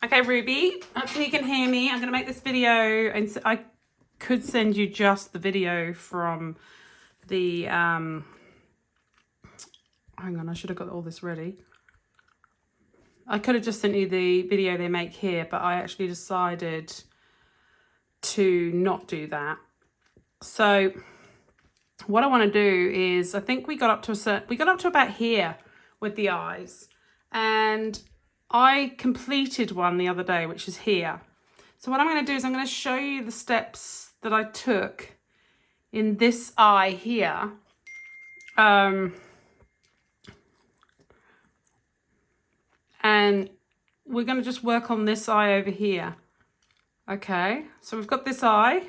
Okay, Ruby, hopefully you can hear me. I'm going to make this video, and I could send you just the video from the, hang on, I should have got all this ready. I could have just sent you the video they make here, but I actually decided to not do that. So what I want to do is, I think we got up to about here with the eyes, and I completed one the other day, which is here. So what I'm going to do is I'm going to show you the steps that I took in this eye here. And we're going to just work on this eye over here. Okay, so we've got this eye.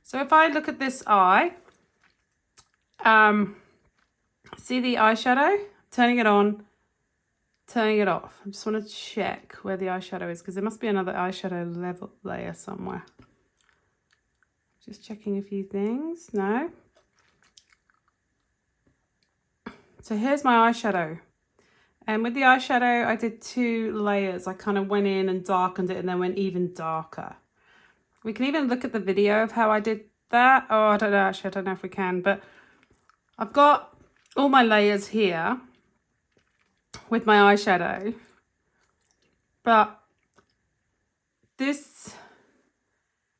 So if I look at this eye, see the eyeshadow? Turning it on, turning it off. I just want to check where the eyeshadow is, because there must be another eyeshadow layer somewhere. Just checking a few things. No. So here's my eyeshadow. And with the eyeshadow, I did 2 layers. I kind of went in and darkened it and then went even darker. We can even look at the video of how I did that. Oh, I don't know, actually, I don't know if we can, but I've got all my layers here with my eyeshadow. But this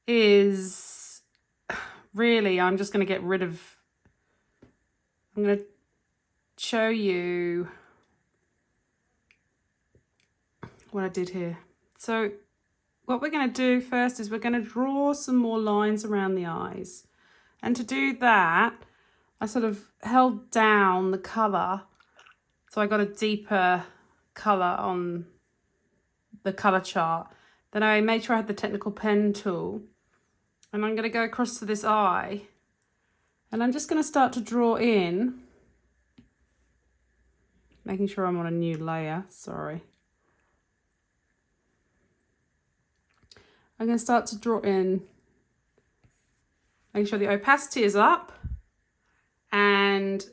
is really, I'm just going to get rid of, I'm going to show you what I did here. So what we're going to do first is we're going to draw some more lines around the eyes. And to do that, I sort of held down the colour, so I got a deeper colour on the colour chart. Then I made sure I had the technical pen tool, and I'm going to go across to this eye, and I'm just going to start to draw in, making sure I'm on a new layer, sorry. I'm going to start to draw in, making sure the opacity is up. And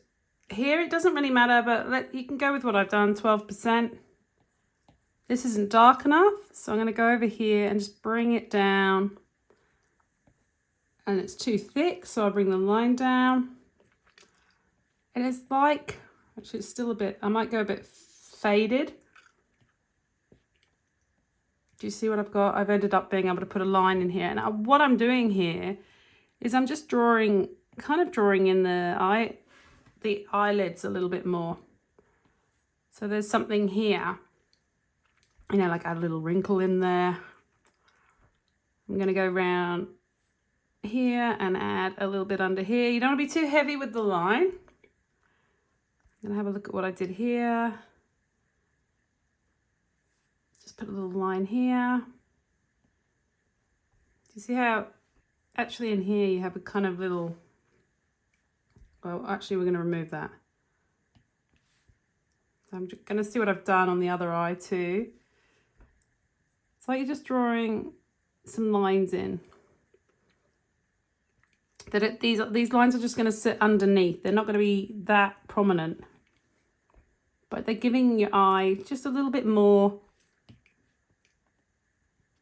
here it doesn't really matter, but you can go with what I've done, 12%. This isn't dark enough, so I'm going to go over here and just bring it down. And it's too thick, so I'll bring the line down. And it's like, actually it's still a bit, I might go a bit faded. Do you see what I've got? I've ended up being able to put a line in here. And what I'm doing here is I'm just drawing, kind of drawing in the eyelids a little bit more. So there's something here, you know, like add a little wrinkle in there. I'm going to go around here and add a little bit under here. You don't want to be too heavy with the line. I'm going to have a look at what I did here. Just put a little line here. Do you see how actually in here you have a kind of little, well, actually we're going to remove that. So I'm just going to see what I've done on the other eye too. It's like you're just drawing some lines in. These lines are just going to sit underneath. They're not going to be that prominent. But they're giving your eye just a little bit more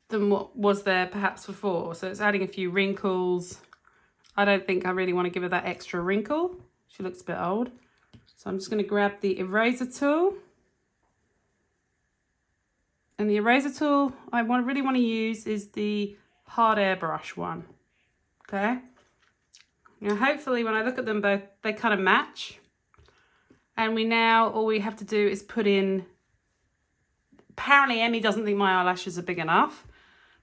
than what was there perhaps before. So it's adding a few wrinkles. I don't think I really want to give her that extra wrinkle. She looks a bit old. So I'm just going to grab the eraser tool. And the eraser tool I really want to use is the hard airbrush one. Okay. Now hopefully when I look at them both, they kind of match. And all we have to do is put in, apparently Emmy doesn't think my eyelashes are big enough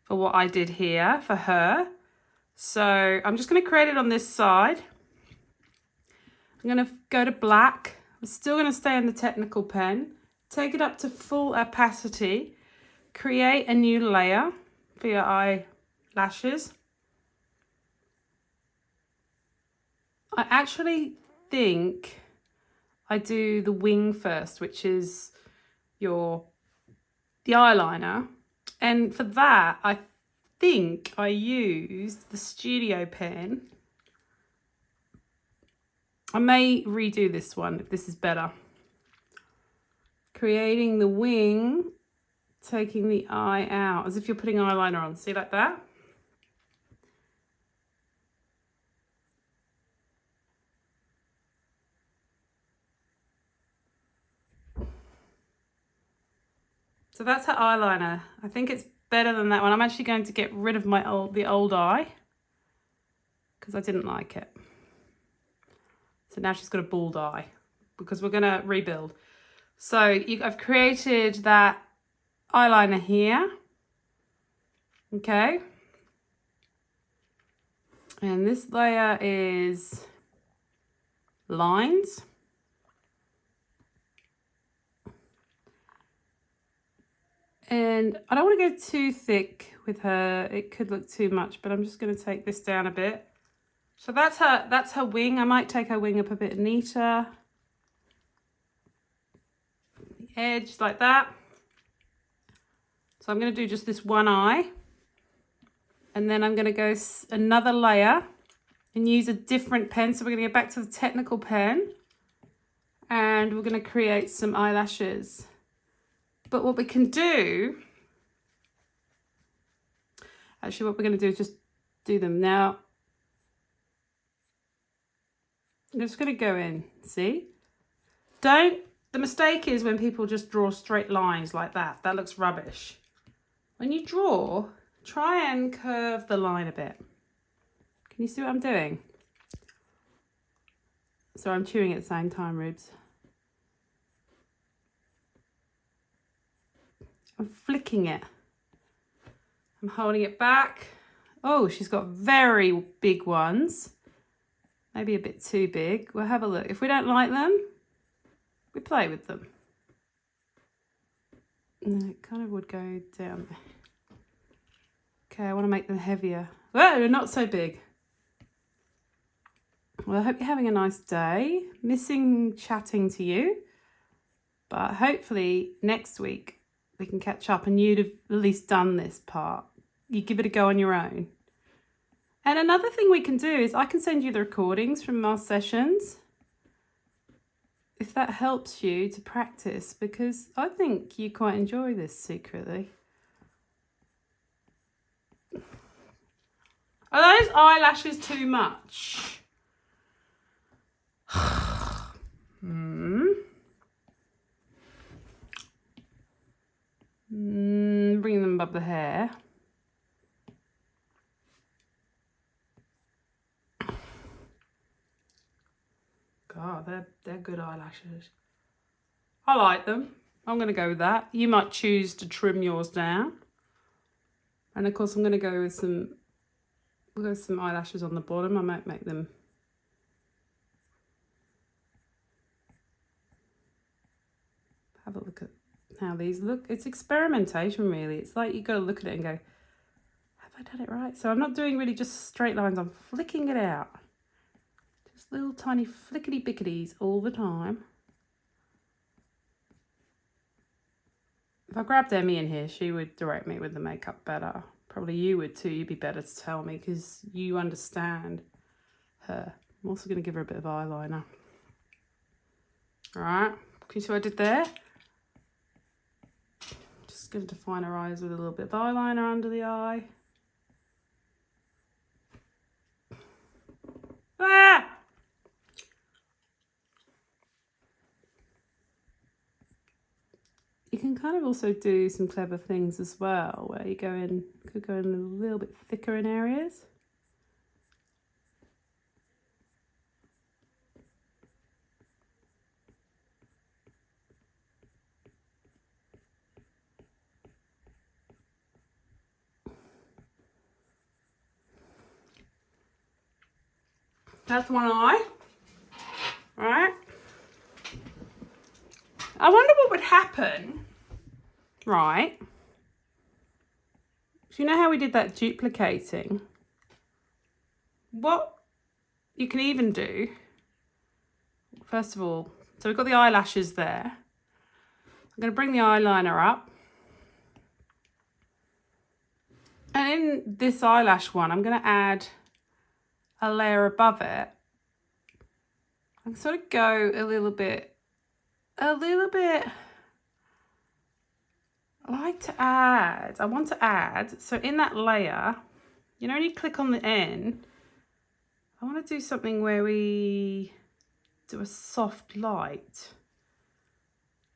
for what I did here for her. So I'm just going to create it on this side. I'm going to go to black. I'm still going to stay in the technical pen. Take it up to full opacity. Create a new layer for your eyelashes. I actually think I do the wing first, which is the eyeliner. And for that, I think I used the studio pen. I may redo this one if this is better. Creating the wing taking the eye out as if you're putting eyeliner on. See, like that? So that's her eyeliner. I think it's better than that one. I'm actually going to get rid of the old eye because I didn't like it. So now she's got a bald eye because we're going to rebuild. So I've created that eyeliner here. Okay. And this layer is lines. And I don't want to go too thick with her. It could look too much, but I'm just going to take this down a bit. So that's her wing. I might take her wing up a bit neater. The edge like that. So I'm going to do just this one eye. And then I'm going to go another layer and use a different pen. So we're going to go back to the technical pen. And we're going to create some eyelashes. But what we can do, actually what we're going to do is just do them. Now, I'm just going to go in, see? The mistake is when people just draw straight lines like that. That looks rubbish. When you draw, try and curve the line a bit. Can you see what I'm doing? So I'm chewing at the same time, Rubes. I'm flicking it. I'm holding it back. Oh, she's got very big ones. Maybe a bit too big. We'll have a look. If we don't like them, we play with them. And it kind of would go down there. Okay, I want to make them heavier. Whoa, not so big. Well, I hope you're having a nice day. Missing chatting to you. But hopefully next week we can catch up and you'd have at least done this part. You give it a go on your own. And another thing we can do is I can send you the recordings from our sessions. If that helps you to practice, because I think you quite enjoy this secretly. Are those eyelashes too much? Bring them above the hair. God, they're good eyelashes. I like them. I'm going to go with that. You might choose to trim yours down. And of course I'm going to go with some eyelashes on the bottom. I might make them have a look at how these look. It's experimentation really. It's like you've got to look at it and go, have I done it right? So I'm not doing really just straight lines. I'm flicking it out. Just little tiny flickety bicketies all the time. If I grabbed Emmy in here, she would direct me with the makeup better. Probably you would too. You'd be better to tell me because you understand her. I'm also going to give her a bit of eyeliner. All right. Can you see what I did there? Just going to define her eyes with a little bit of eyeliner under the eye. Ah! You can kind of also do some clever things as well, where you could go in a little bit thicker in areas. That's one eye. All right. I wonder what would happen, right? So you know how we did that duplicating? What you can even do, first of all, so we've got the eyelashes there. I'm going to bring the eyeliner up. And in this eyelash one, I'm going to add a layer above it. And sort of go a little bit I want to add, so in that layer, you know, when you click on the N, I want to do something where we do a soft light.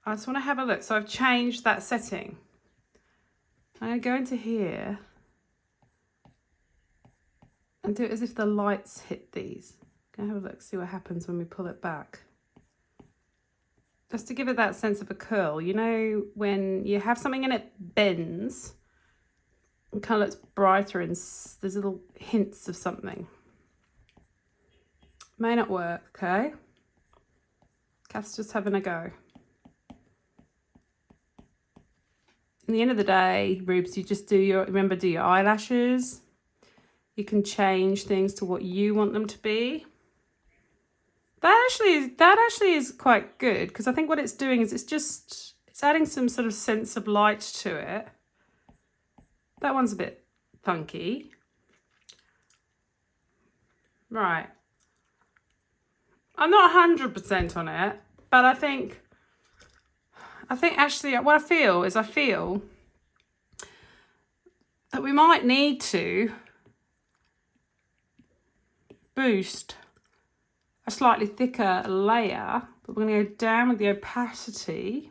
I just want to have a look. So I've changed that setting. I'm going to go into here and do it as if the lights hit these. Go have a look, see what happens when we pull it back. Just to give it that sense of a curl. You know, when you have something and it bends, it kind of looks brighter and there's little hints of something. May not work, okay? Kath's just having a go. In the end of the day, Rubes, you just do your eyelashes. You can change things to what you want them to be. That actually is quite good, because I think what it's doing is it's adding some sort of sense of light to it. That one's a bit funky. Right. I'm not 100% on it, but I think actually what I feel that we might need to boost a slightly thicker layer, but we're going to go down with the opacity.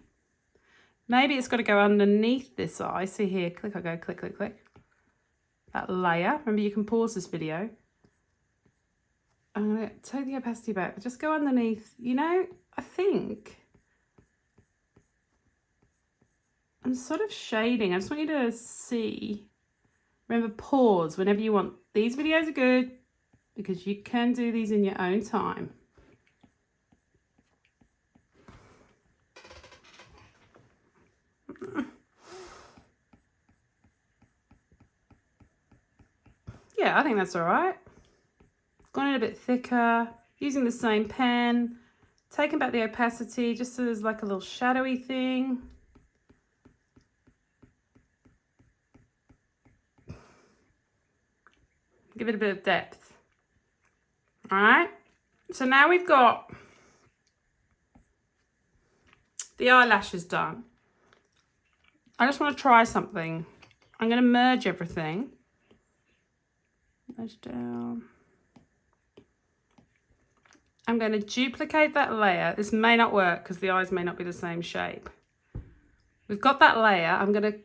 Maybe it's got to go underneath this eye. See here, click, I go, click, click, click. That layer. Remember, you can pause this video. I'm going to take the opacity back, but just go underneath. You know, I think I'm sort of shading. I just want you to see. Remember, pause whenever you want. These videos are good because you can do these in your own time. Yeah, I think that's all right. Gone in a bit thicker, using the same pen, taking back the opacity just so there's like a little shadowy thing. Give it a bit of depth. All right, so now we've got the eyelashes done. I just want to try something. I'm going to merge everything. Merge down. I'm going to duplicate that layer. This may not work because the eyes may not be the same shape. We've got that layer. I'm going to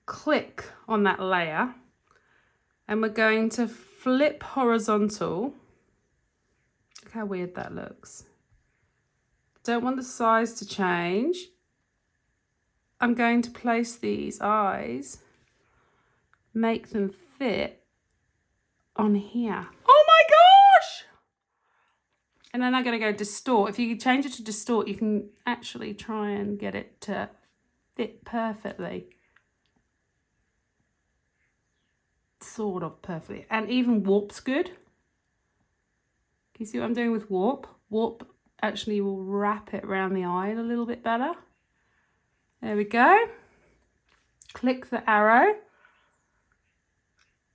click on that layer and we're going to flip horizontal. Look how weird that looks. Don't want the size to change. I'm going to place these eyes, make them fit on here. Oh my gosh! And then I'm going to go distort. If you change it to distort, you can actually try and get it to fit perfectly. Sort of perfectly. And even warp's good. Can you see what I'm doing with warp? Warp actually will wrap it around the eye a little bit better. There we go. Click the arrow.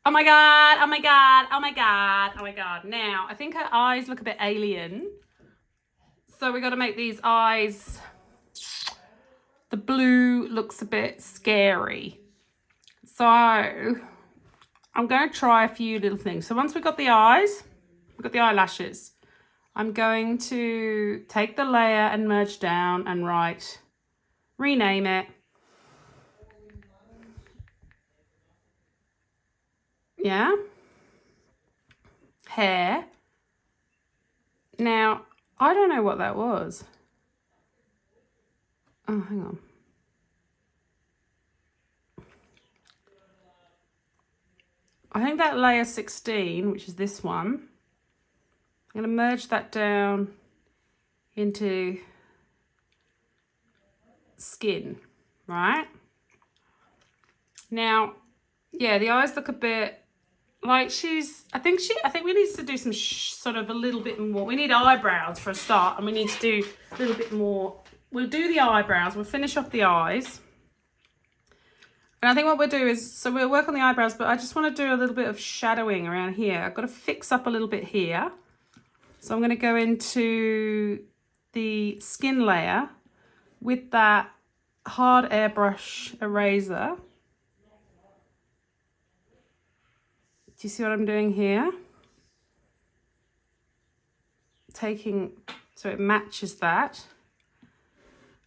Oh my God, oh my God, oh my God, oh my God. Now, I think her eyes look a bit alien. So we got to make these eyes, the blue looks a bit scary. So I'm going to try a few little things. So once we've got the eyes, we've got the eyelashes. I'm going to take the layer and merge down and write, rename it. Yeah. Hair. Now, I don't know what that was. Oh, hang on. I think that layer 16, which is this one, I'm going to merge that down into skin, right? Now, yeah, the eyes look a bit like I think we need to do some sort of a little bit more. We need eyebrows for a start, and we need to do a little bit more. We'll do the eyebrows. We'll finish off the eyes. And I think what we'll do is, so we'll work on the eyebrows, but I just want to do a little bit of shadowing around here. I've got to fix up a little bit here. So I'm going to go into the skin layer with that hard airbrush eraser. Do you see what I'm doing here? Taking, so it matches that.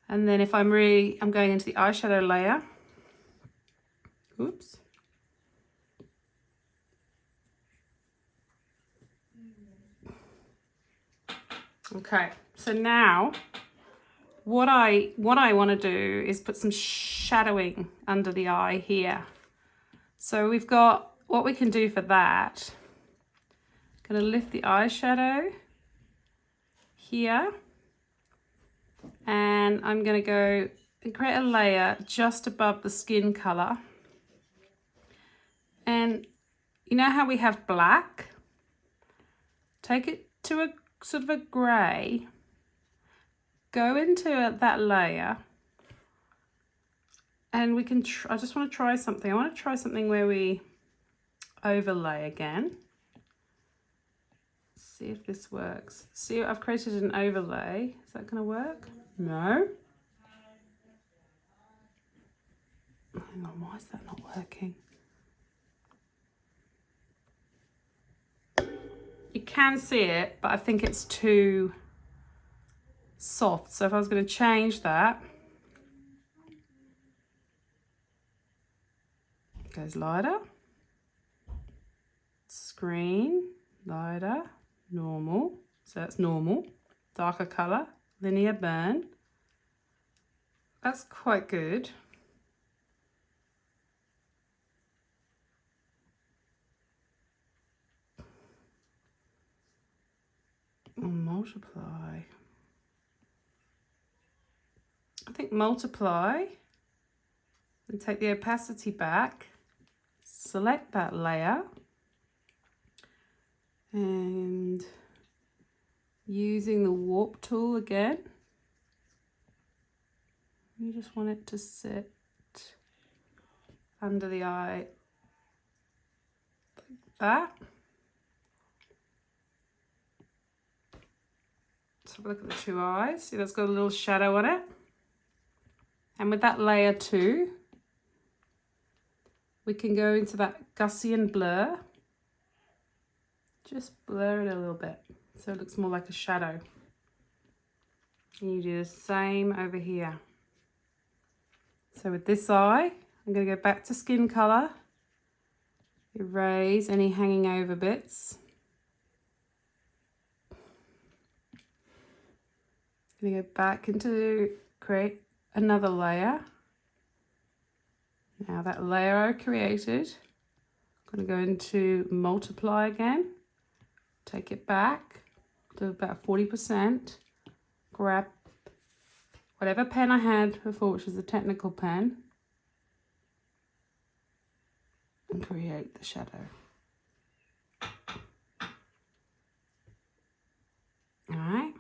And then if I'm going into the eyeshadow layer. Oops. Okay, so now what I want to do is put some shadowing under the eye here. So we've got what we can do for that. Gonna lift the eyeshadow here, and I'm gonna go and create a layer just above the skin color. And you know how we have black? Take it to a sort of a grey. Go into that layer, and we can. I just want to try something. I want to try something where we overlay again. See if this works. See, I've created an overlay. Is that going to work? No. Hang on, why is that not working? You can see it, but I think it's too soft. So if I was going to change that, it goes lighter, screen, lighter, normal. So that's normal, darker color, linear burn. That's quite good. Multiply. I think multiply and take the opacity back, select that layer, and using the warp tool again, you just want it to sit under the eye like that. Let's have a look at the two eyes. See, that's got a little shadow on it. And with that layer too, we can go into that Gaussian blur. Just blur it a little bit so it looks more like a shadow. And you do the same over here. So with this eye, I'm going to go back to skin color, erase any hanging over bits. I'm going to go back into create another layer. Now that layer I created, I'm going to go into multiply again, take it back to about 40%, grab whatever pen I had before, which is a technical pen, and create the shadow. Alright.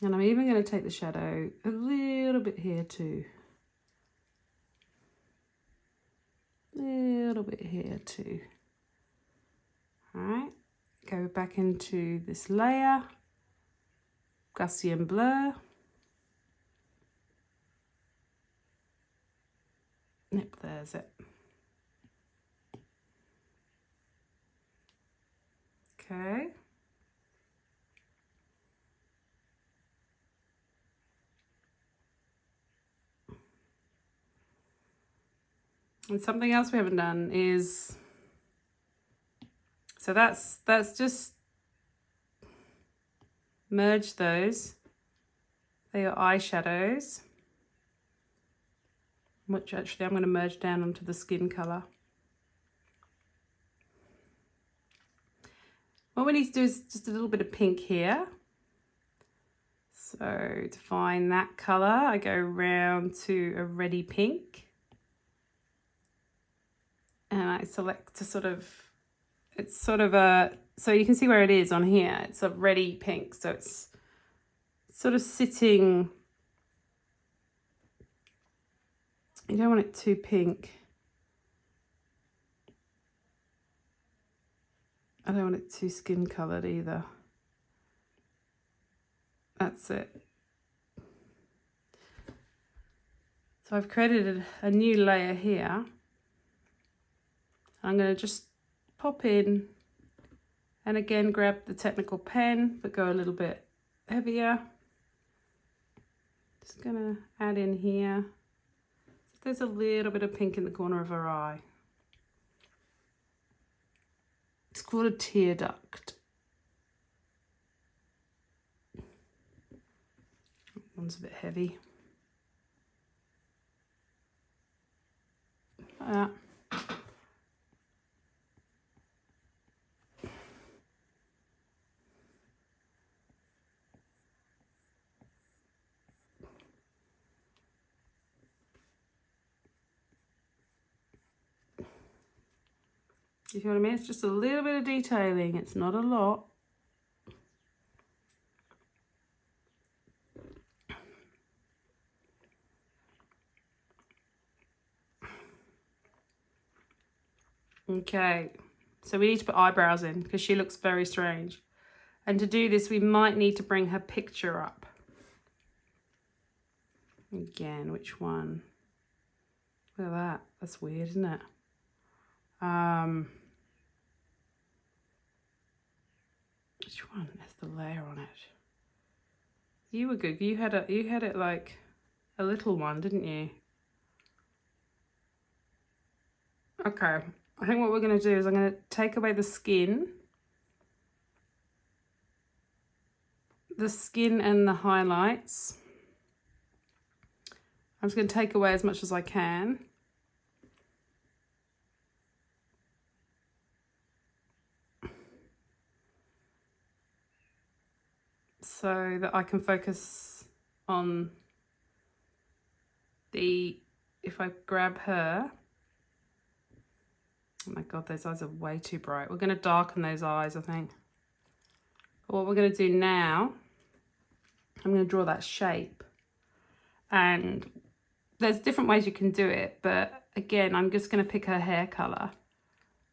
And I'm even going to take the shadow a little bit here too. Little bit here too. Alright. Go back into this layer. Gaussian blur. Yep, there's it. Okay. And something else we haven't done is, so that's just merge those. They are eyeshadows, which actually I'm going to merge down onto the skin color. What we need to do is just a little bit of pink here. So to find that color, I go round to a reddy pink. And I select to sort of, it's sort of a, so you can see where it is on here. It's a reddy pink. So it's sort of sitting, you don't want it too pink. I don't want it too skin colored either. That's it. So I've created a new layer here. I'm going to just pop in and again grab the technical pen, but go a little bit heavier. Just going to add in here. There's a little bit of pink in the corner of her eye. It's called a tear duct. One's a bit heavy. Like that. You see what I mean? It's just a little bit of detailing. It's not a lot. Okay, so we need to put eyebrows in because she looks very strange. And to do this, we might need to bring her picture up. Again, which one? Look at that. That's weird, isn't it? Which one has the layer on it? You were good. You had it like a little one, didn't you? Okay. I think what we're going to do is I'm going to take away the skin and the highlights. I'm just going to take away as much as I can. So that I can focus on if I grab her. Oh my God, those eyes are way too bright. We're going to darken those eyes, I think. But what we're going to do now, I'm going to draw that shape. And there's different ways you can do it. But again, I'm just going to pick her hair colour,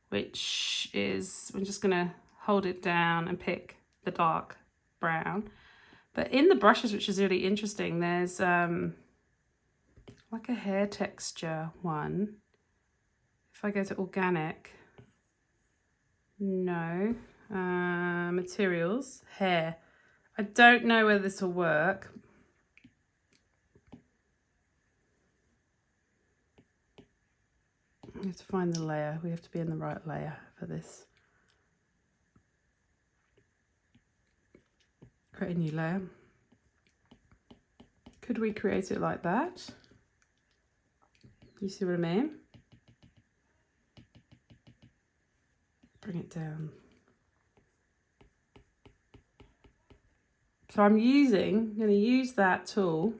which is, I'm just going to hold it down and pick the dark brown. But in the brushes, which is really interesting, there's like a hair texture one. If I go to organic, no, materials, hair. I don't know whether this will work. We have to find the layer. We have to be in the right layer for this. Create a new layer. Could we create it like that? You see what I mean? Bring it down. So I'm going to use that tool,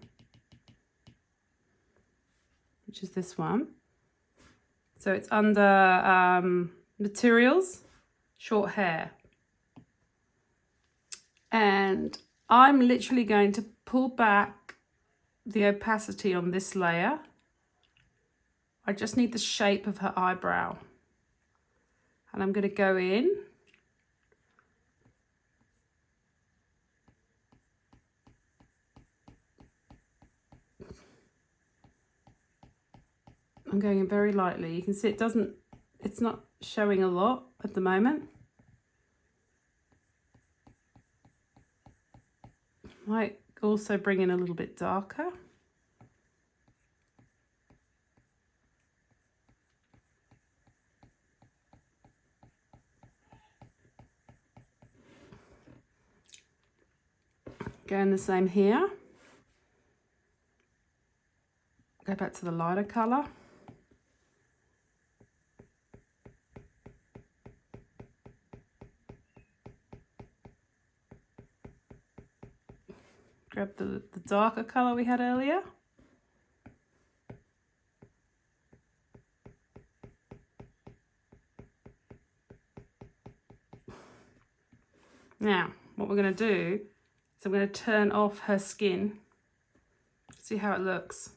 which is this one. So it's under materials, short hair. And I'm literally going to pull back the opacity on this layer. I just need the shape of her eyebrow. And I'm going to go in. I'm going in very lightly. You can see it's not showing a lot at the moment. Might also bring in a little bit darker. Going the same here. Go back to the lighter colour. Grab the darker colour we had earlier. Now, what we're going to do is I'm going to turn off her skin. See how it looks.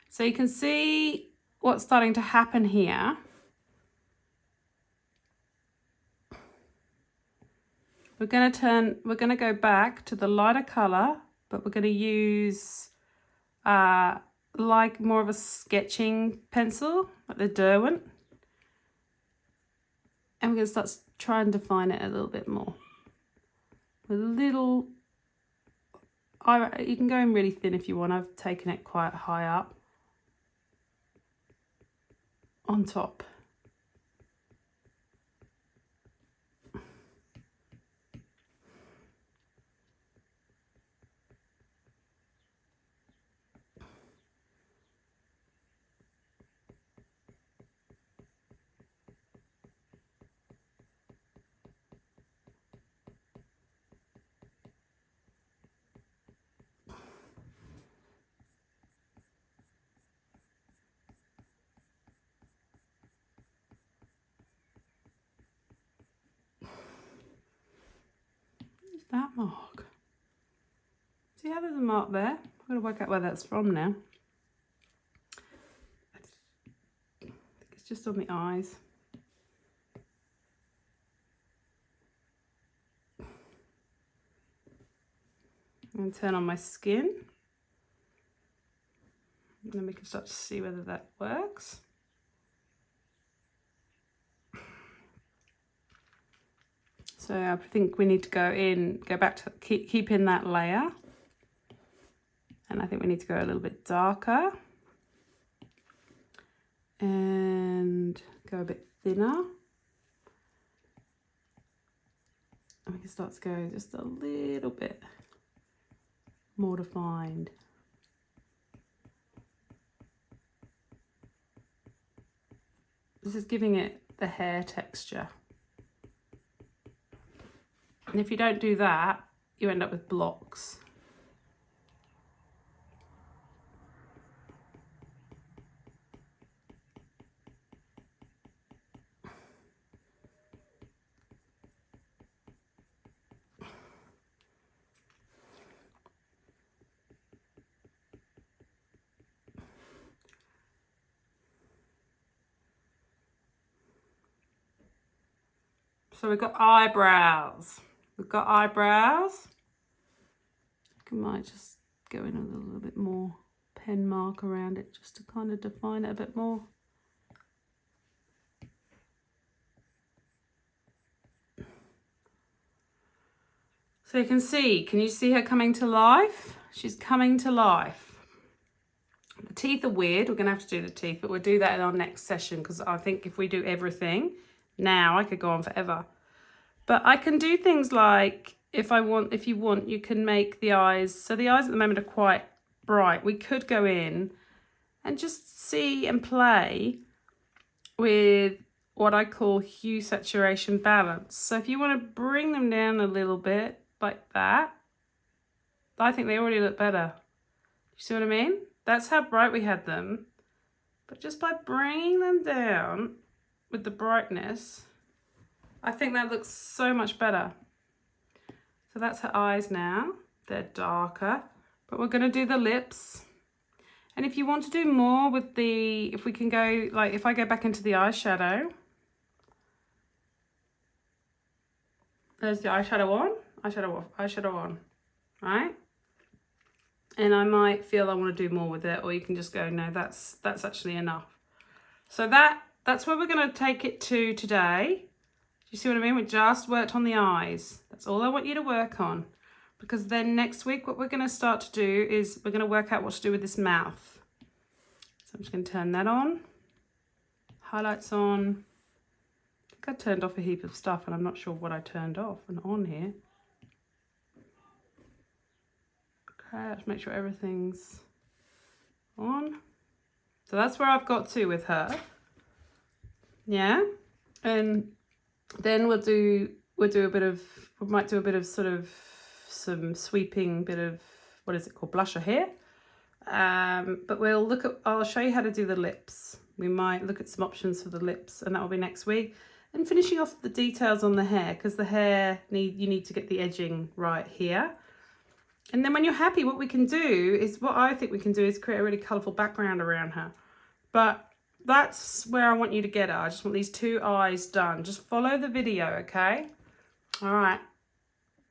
So you can see what's starting to happen here. We're going to go back to the lighter colour, but we're going to use like more of a sketching pencil, like the Derwent. And we're going to start try and define it a little bit more. A little, you can go in really thin if you want. I've taken it quite high up on top. That mark. See how there's a mark there? I've got to work out where that's from now. I think it's just on the eyes. I'm going to turn on my skin. And then we can start to see whether that works. So I think we need to go back to keep in that layer. And I think we need to go a little bit darker. And go a bit thinner. And we can start to go just a little bit more defined. This is giving it the hair texture. And if you don't do that, you end up with blocks. So we've got eyebrows. We've got eyebrows. I might just go in a little bit more pen mark around it just to kind of define it a bit more. So you can you see her coming to life? She's coming to life. The teeth are weird. We're going to have to do the teeth, but we'll do that in our next session because I think if we do everything now, I could go on forever. But I can do things like, if you want, you can make the eyes. So the eyes at the moment are quite bright. We could go in and just see and play with what I call hue saturation balance. So if you want to bring them down a little bit like that, I think they already look better. You see what I mean? That's how bright we had them. But just by bringing them down with the brightness, I think that looks so much better. So that's her eyes now. They're darker, but we're going to do the lips. And if you want to do more with if we can go, like if I go back into the eyeshadow, there's the eyeshadow on, eyeshadow on, right? And I might feel I want to do more with it, or you can just go, no, that's actually enough. So that's where we're going to take it to today. Do you see what I mean? We just worked on the eyes. That's all I want you to work on. Because then next week, what we're going to start to do is we're going to work out what to do with this mouth. So I'm just going to turn that on. Highlights on. I think I turned off a heap of stuff and I'm not sure what I turned off and on here. Okay, let's make sure everything's on. So that's where I've got to with her. Yeah. And then we might do a bit of sort of some sweeping bit of, what is it called, blusher here. But I'll show you how to do the lips. We might look at some options for the lips, and that will be next week. And finishing off the details on the hair, because the hair you need to get the edging right here. And then when you're happy, what I think we can do is create a really colourful background around her. But that's where I want you to get her. I just want these two eyes done. Just follow the video, okay? All right.